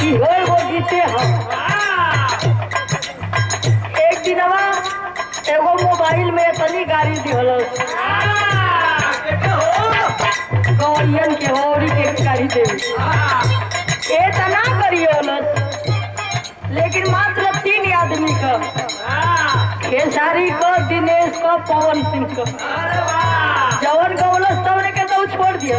इहो एगो गीते हम एक दिनवा एगो मोबाइल में तनी गाड़ी दिहलस गौरियन के हौरी के गाड़ी दे तना करियोलस लेकिन मात्र 3 आदमी का खेसारी को दिनेश को पवन सिंह को जवन गौलस तब ने के तो छोड़ दिया